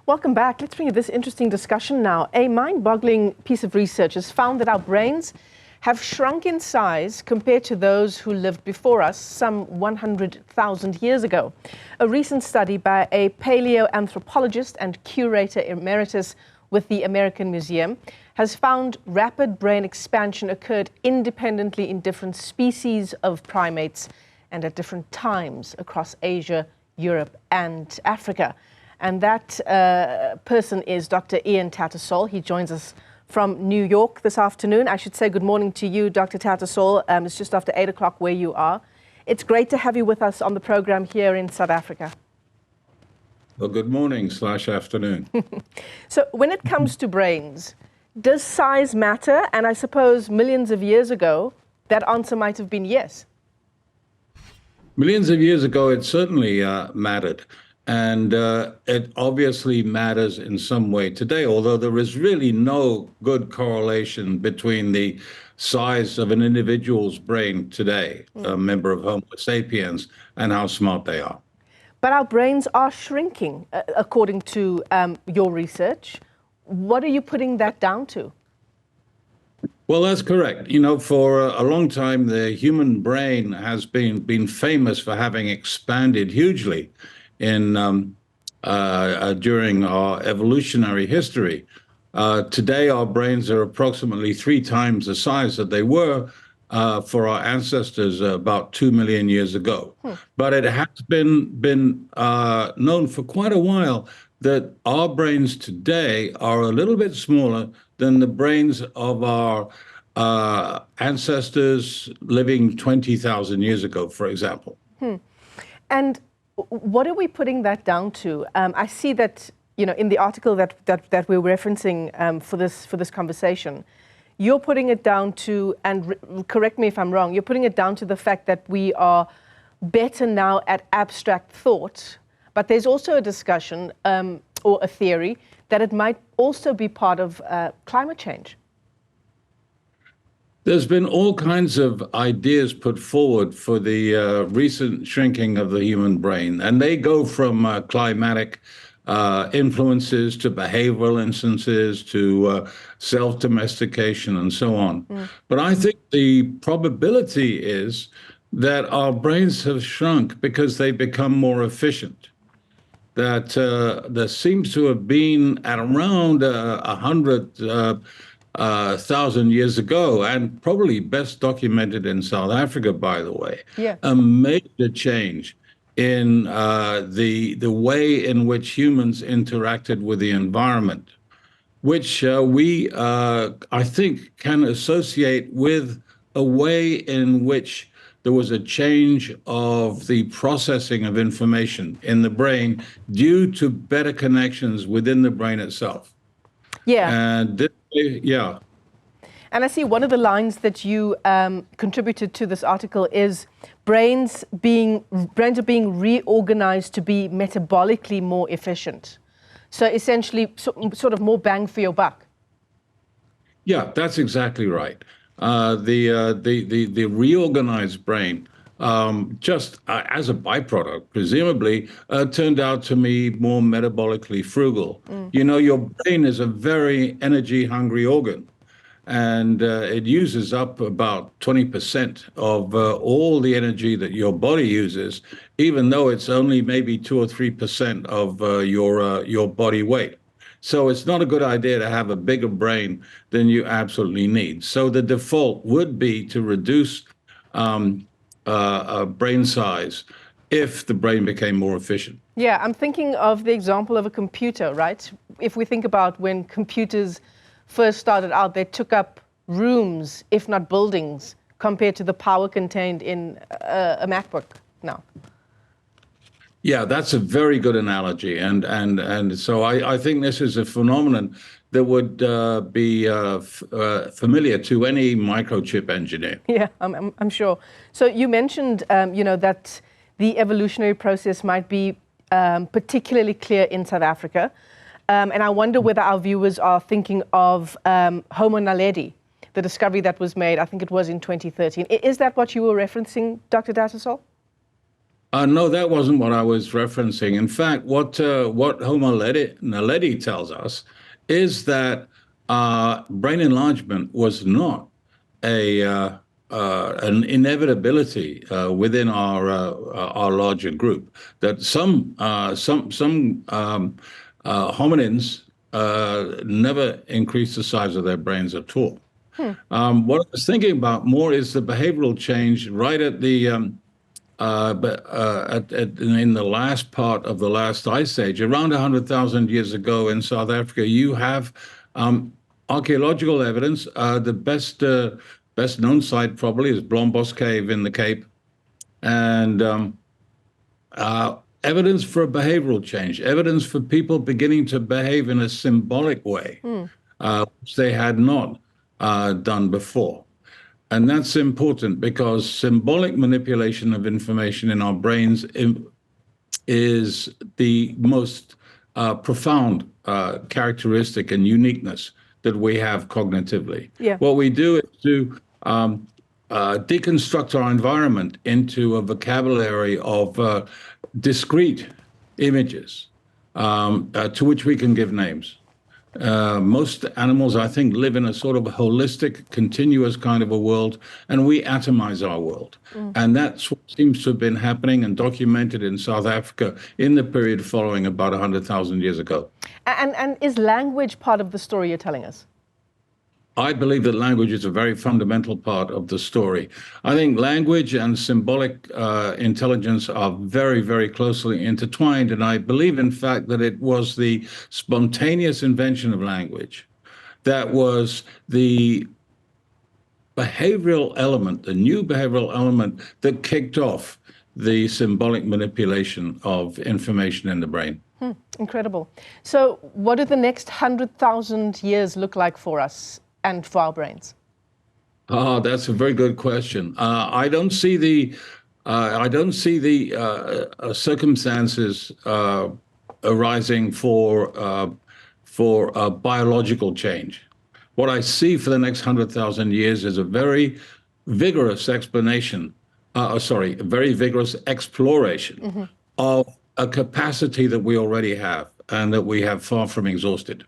Welcome back. Let's bring you this interesting discussion now. A mind-boggling piece of research has found that our brains have shrunk in size compared to those who lived before us some 100,000 years ago. A recent study by a paleo-anthropologist and curator emeritus with the American Museum has found rapid brain expansion occurred independently in different species of primates and at different times across Asia, Europe, and Africa. And that person is Dr. Ian Tattersall. He joins us from New York this afternoon. I should say good morning to you, Dr. Tattersall. It's just after 8 o'clock where you are. It's great to have you with us on the program here in South Africa. Well, good morning / afternoon. So when it comes to brains, does size matter? And I suppose millions of years ago, that answer might have been yes. Millions of years ago, it certainly mattered. And it obviously matters in some way today, although there is really no good correlation between the size of an individual's brain today, a member of Homo sapiens, and how smart they are. But our brains are shrinking, according to your research. What are you putting that down to? Well, that's correct. You know, for a long time, the human brain has been famous for having expanded hugely during our evolutionary history. Today, our brains are approximately 3 times the size that they were for our ancestors about 2 million years ago. But it has been known for quite a while that our brains today are a little bit smaller than the brains of our ancestors living 20,000 years ago, for example. And what are we putting that down to? I see that, you know, in the article that we're referencing for this conversation, you're putting it down to, and correct me if I'm wrong, you're putting it down to the fact that we are better now at abstract thought, but there's also a discussion or a theory that it might also be part of climate change. There's been all kinds of ideas put forward for the recent shrinking of the human brain, and they go from climatic influences to behavioral instances to self-domestication and so on. But I think the probability is that our brains have shrunk because they become more efficient. That there seems to have been at around 100,000 years ago, and probably best documented in South Africa, by the way, a major change in the way in which humans interacted with the environment, which we, I think, can associate with a way in which there was a change of the processing of information in the brain due to better connections within the brain itself. And this, And I see one of the lines that you contributed to this article is brains are being reorganized to be metabolically more efficient. So essentially, sort of more bang for your buck. Yeah, that's exactly right. The reorganized brain, just as a byproduct, presumably, turned out to be more metabolically frugal. You know, your brain is a very energy-hungry organ, and it uses up about 20% of all the energy that your body uses, even though it's only maybe 2 or 3% of your body weight. So it's not a good idea to have a bigger brain than you absolutely need. So the default would be to reduce brain size if the brain became more efficient. Yeah, I'm thinking of the example of a computer, right? If we think about when computers first started out, they took up rooms, if not buildings, compared to the power contained in a MacBook now. Yeah, that's a very good analogy, and so I think this is a phenomenon that would be familiar to any microchip engineer. Yeah, I'm sure. So you mentioned, you know, that the evolutionary process might be particularly clear in South Africa, and I wonder whether our viewers are thinking of Homo naledi, the discovery that was made, I think it was in 2013. Is that what you were referencing, Dr. Tattersall? No, that wasn't what I was referencing. In fact, what Homo naledi tells us is that brain enlargement was not a an inevitability within our larger group. That some hominins never increased the size of their brains at all. What I was thinking about more is the behavioral change right at the in the last part of the last ice age, around 100,000 years ago in South Africa. You have archaeological evidence. The best known site probably is Blombos Cave in the Cape, and evidence for a behavioral change, evidence for people beginning to behave in a symbolic way, which they had not done before. And that's important because symbolic manipulation of information in our brains is the most profound characteristic and uniqueness that we have cognitively. Yeah. What we do is to deconstruct our environment into a vocabulary of discrete images to which we can give names. Most animals, I think, live in a sort of holistic, continuous kind of a world, and we atomize our world. And that's what seems to have been happening and documented in South Africa in the period following about 100,000 years ago. And is language part of the story you're telling us? I believe that language is a very fundamental part of the story. I think language and symbolic intelligence are very, very closely intertwined. And I believe, in fact, that it was the spontaneous invention of language that was the behavioral element, the new behavioral element that kicked off the symbolic manipulation of information in the brain. Incredible. So what do the next 100,000 years look like for us and for our brains? Oh, that's a very good question. I don't see the circumstances arising for biological change. What I see for the next 100,000 years is a very vigorous explanation. A very vigorous exploration of a capacity that we already have and that we have far from exhausted.